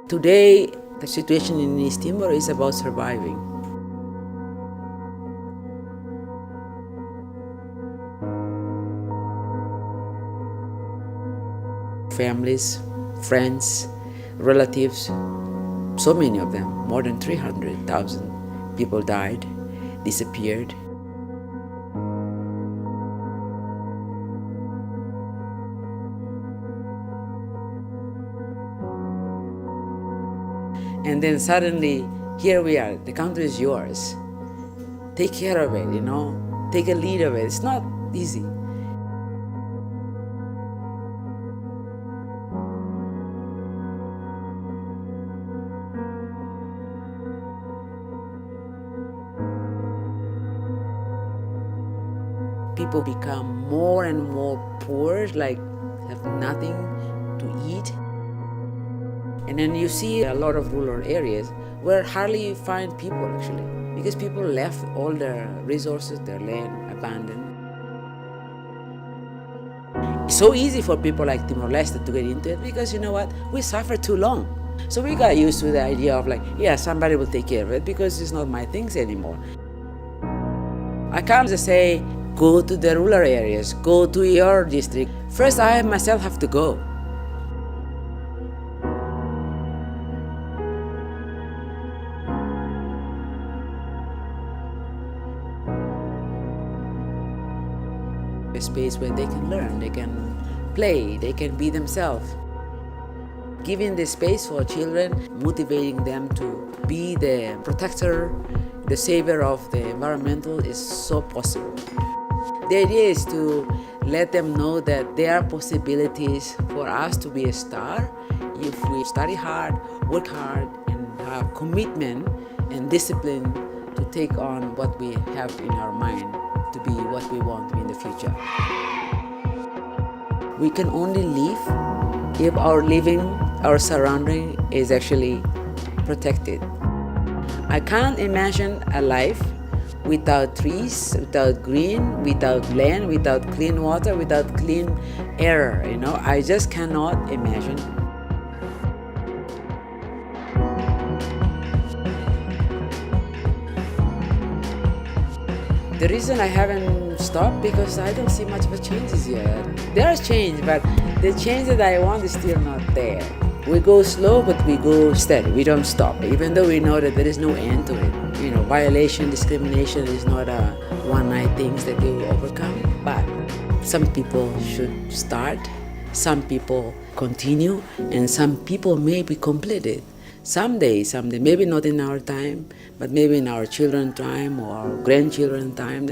Today, the situation in East Timor is about surviving. Families, friends, relatives, so many of them, more than 300,000 people died, disappeared. And then suddenly, here we are, the country is yours. Take care of it, take a lead of it. It's not easy. People become more and more poor, like have nothing to eat. And then you see a lot of rural areas where hardly you find people actually, because people left all their resources, their land abandoned. It's so easy for people like Timor-Leste to get into it because you know what? We suffered too long. So we got used to the idea of somebody will take care of it because it's not my things anymore. I can't just say, go to the rural areas, go to your district. First, I myself have to go. A space where they can learn, they can play, they can be themselves. Giving the space for children, motivating them to be the protector, the savior of the environmental is so possible. The idea is to let them know that there are possibilities for us to be a star if we study hard, work hard, and have commitment and discipline to take on what we have in our mind to be what we want to be in the future. We can only live if our living, our surrounding is actually protected. I can't imagine a life without trees, without green, without land, without clean water, without clean air, I just cannot imagine. The reason I haven't stopped because I don't see much of a changes yet. There's change, but the change that I want is still not there. We go slow, but we go steady. We don't stop, even though we know that there is no end to it. Violation, discrimination is not a one-night thing that we will overcome. But some people should start, some people continue, and some people may be completed. Someday, maybe not in our time, but maybe in our children's time or our grandchildren's time,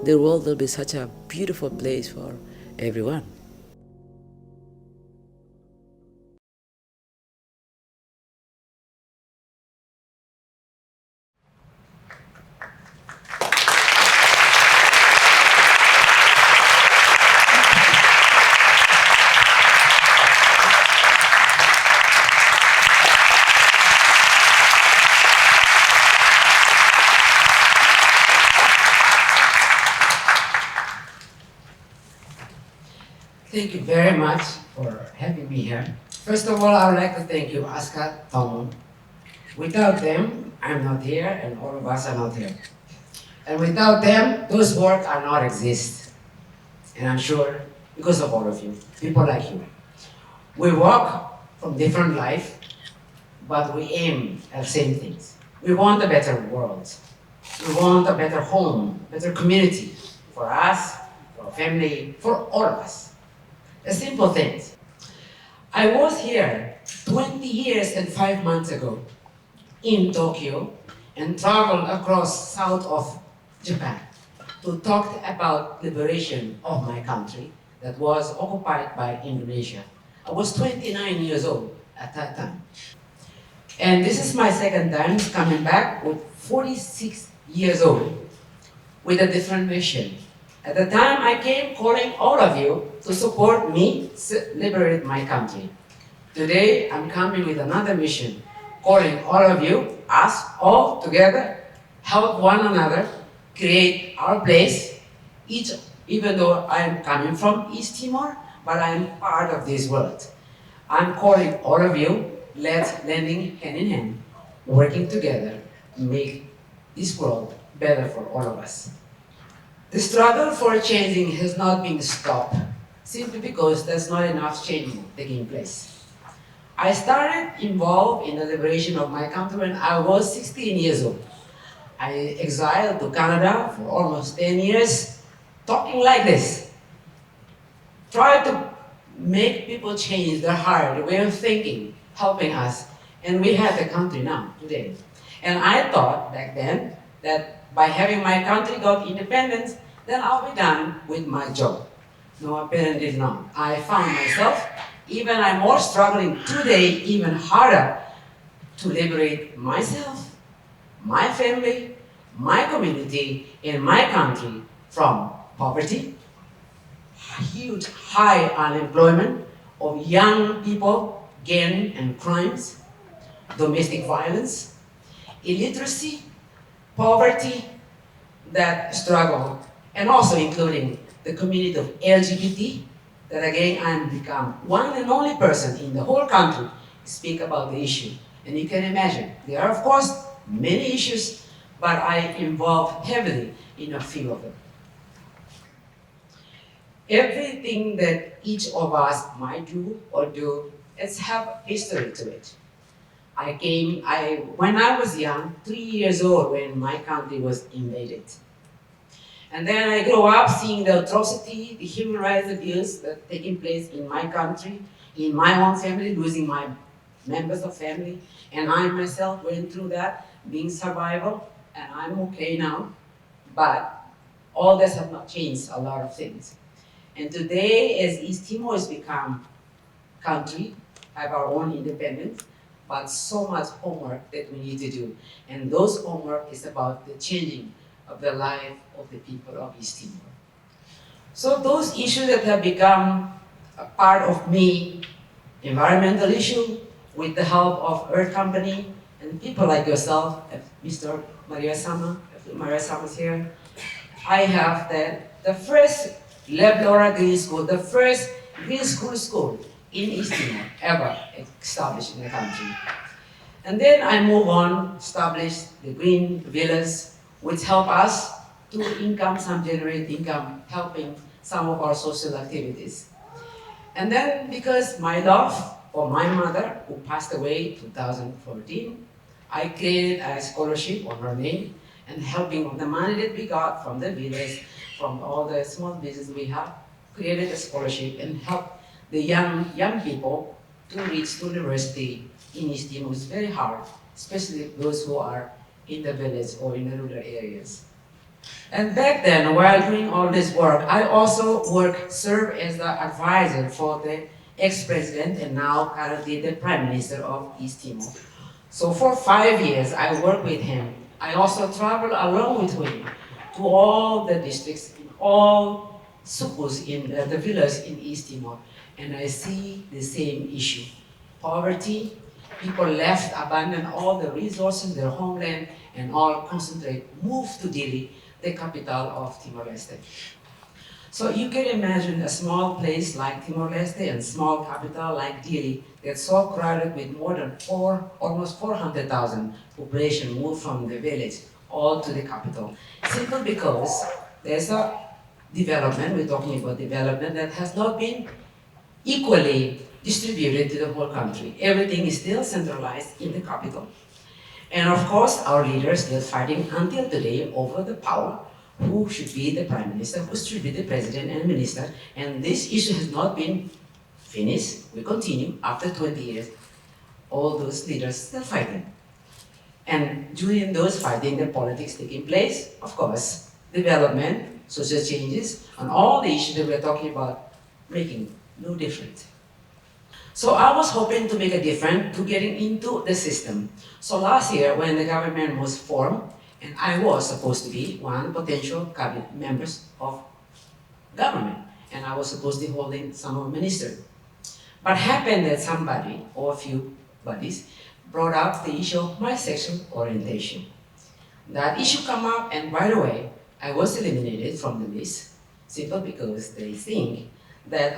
the world will be such a beautiful place for everyone. Thank you very much for having me here. First of all, I would like to thank you, Aska, Tom. Without them, I'm not here, and all of us are not here. And without them, those work are not exist. And I'm sure because of all of you, people like you. We walk from different life, but we aim at the same things. We want a better world. We want a better home, better community for us, for our family, for all of us. The simple things. I was here 20 years and 5 months ago in Tokyo and traveled across south of Japan to talk about liberation of my country that was occupied by Indonesia. I was 29 years old at that time. And this is my second time coming back with 46 years old with a different mission. At the time I came calling all of you to support me liberate my country. Today I'm coming with another mission, calling all of you, us all together, help one another, create our place. Even though I'm coming from East Timor, but I'm part of this world. I'm calling all of you let's lending hand in hand, working together, make this world better for all of us. The struggle for changing has not been stopped simply because there's not enough change taking place. I started involved in the liberation of my country when I was 16 years old. I exiled to Canada for almost 10 years, talking like this. Try to make people change their heart, their way of thinking, helping us. And we have a country now, today. And I thought back then that by having my country got independence, then I'll be done with my job. No, apparently not. I found myself, even I'm more struggling today, even harder to liberate myself, my family, my community, and my country from poverty, huge high unemployment of young people, gang and crimes, domestic violence, illiteracy, poverty, that struggle, and also including the community of LGBT, that again I'm become one and only person in the whole country to speak about the issue. And you can imagine, there are of course many issues, but I involved heavily in a few of them. Everything that each of us might do or do, it's have history to it. When I was young, 3 years old when my country was invaded. And then I grew up seeing the atrocity, the human rights abuse that taking place in my country, in my own family, losing my members of family. And I myself went through that, being survival, and I'm okay now. But all this have not changed a lot of things. And today, as East Timor has become country, have our own independence, but so much homework that we need to do. And those homework is about the changing of the life of the people of East Timor. So those issues that have become a part of me, environmental issue, with the help of Earth Company and people like yourself, Mr. Maria Sama, Maria Sama's here, I have the first Leblora Green School, the first green school in East Timor ever established in the country. And then I move on, establish the green villas, which help us to generate income, helping some of our social activities. And then because my love for my mother, who passed away in 2014, I created a scholarship on her name and helping the money that we got from the village, from all the small business we have, created a scholarship and helped the young people to reach university in East Timor. It's very hard, especially those who are in the village or in the rural areas. And back then, while doing all this work, I also served as the advisor for the ex-president and now currently the Prime Minister of East Timor. So for 5 years, I worked with him. I also traveled along with him to all the districts, in all sukus in the villages in East Timor. And I see the same issue. Poverty, people left, abandoned all the resources, their homeland, and all move to Dili, the capital of Timor-Leste. So you can imagine a small place like Timor-Leste and small capital like Dili that's so crowded with more than almost 400,000 population moved from the village all to the capital. Simply because there's a development, we're talking about development, that has not been equally distributed to the whole country. Everything is still centralized in the capital. And of course, our leaders still fighting until today over the power, who should be the Prime Minister, who should be the President and Minister. And this issue has not been finished. We continue after 20 years. All those leaders still fighting. And during those fighting, the politics taking place, of course, development, social changes, and all the issues that we're talking about making no difference. So I was hoping to make a difference to getting into the system. So last year, when the government was formed, and I was supposed to be one potential cabinet members of government, and I was supposed to be holding some of ministry. But happened that somebody, or a few buddies, brought up the issue of my sexual orientation. That issue came up, and right away, I was eliminated from the list, simply because they think that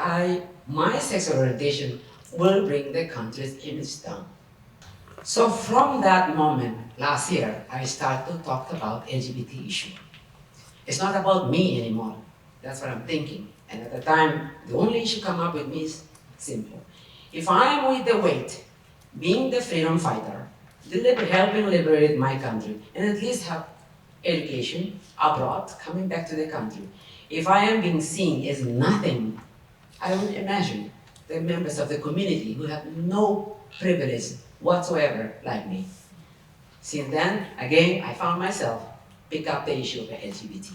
my sexual orientation will bring the country's image down. So from that moment, last year, I started to talk about LGBT issue. It's not about me anymore. That's what I'm thinking. And at the time, the only issue come up with me is simple. If I'm with the weight, being the freedom fighter, helping liberate my country, and at least have education abroad, coming back to the country, if I am being seen as nothing, I would imagine the members of the community who have no privilege whatsoever like me. Since then, again, I found myself pick up the issue of the LGBT.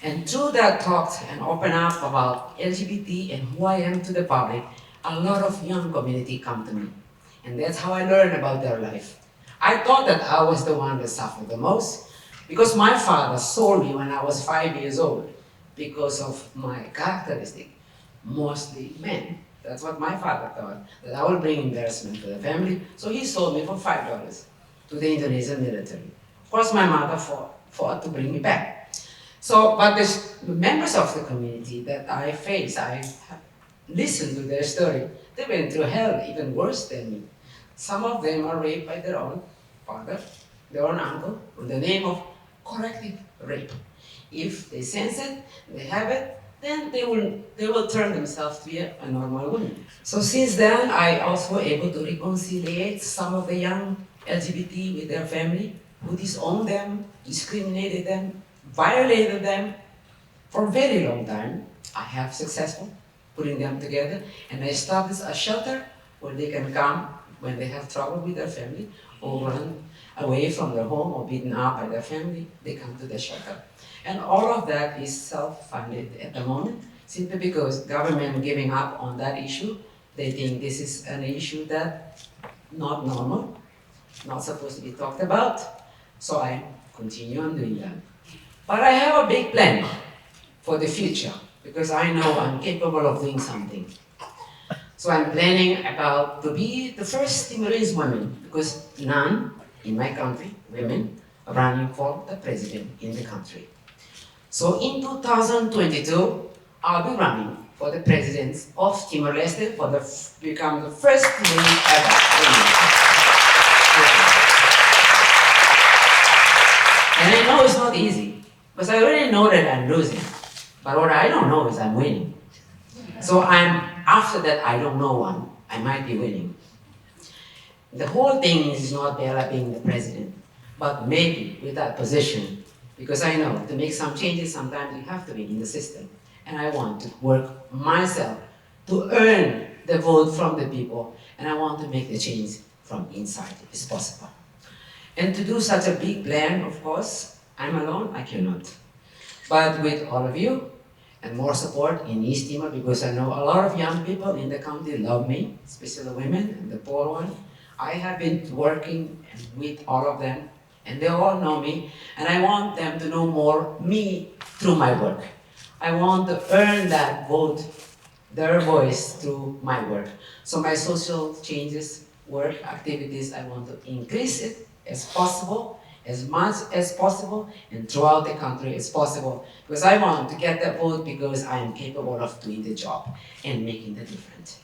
And through that talk and open up about LGBT and who I am to the public, a lot of young community come to me. And that's how I learned about their life. I thought that I was the one that suffered the most because my father sold me when I was 5 years old because of my characteristic, mostly men. That's what my father thought, that I would bring embarrassment to the family. So he sold me for $5 to the Indonesian military. Of course, my mother fought to bring me back. So, but the members of the community that I face, I listened to their story. They went through hell even worse than me. Some of them are raped by their own father, their own uncle, in the name of corrective rape. If they sense it, they have it, then they will turn themselves to be a normal woman. So since then, I also able to reconcile some of the young LGBT with their family who disowned them, discriminated them, violated them for a very long time. I have successful putting them together, and I established a shelter where they can come when they have trouble with their family or run away from their home or beaten up by their family, they come to the shelter. And all of that is self-funded at the moment, simply because government giving up on that issue. They think this is an issue that not normal, not supposed to be talked about. So I continue on doing that. But I have a big plan for the future, because I know I'm capable of doing something. So I'm planning about to be the first Timorese woman, because none in my country, women, are running for the president in the country. So in 2022, I'll be running for the president of Timor-Leste become the first Timorese ever woman. And I know it's not easy, because I already know that I'm losing. But what I don't know is I'm winning. So after that, I don't know one. I might be winning. The whole thing is not Bella being the president, but maybe with that position, because I know to make some changes, sometimes you have to be in the system. And I want to work myself to earn the vote from the people, and I want to make the change from inside, if it's possible. And to do such a big plan, of course, I'm alone, I cannot. But with all of you, and more support in East Timor, because I know a lot of young people in the country love me, especially the women and the poor one. I have been working with all of them, and they all know me, and I want them to know more me through my work. I want to earn that vote, their voice through my work. So my social changes, work, activities, I want to increase it as possible, as much as possible, and throughout the country as possible, because I want to get that vote because I am capable of doing the job and making the difference.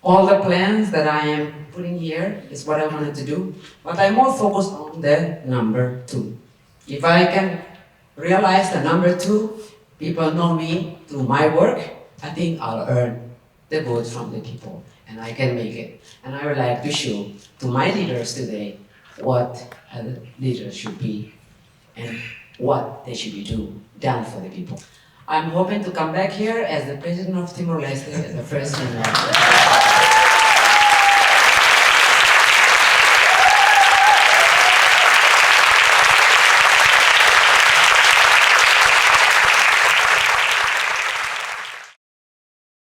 All the plans that I am putting here is what I wanted to do, but I'm more focused on the number 2. If I can realize the number 2, people know me through my work, I think I'll earn the vote from the people, and I can make it. And I would like to show to my leaders today what a leader should be and what they should be done for the people. I'm hoping to come back here as the president of Timor-Leste as the first in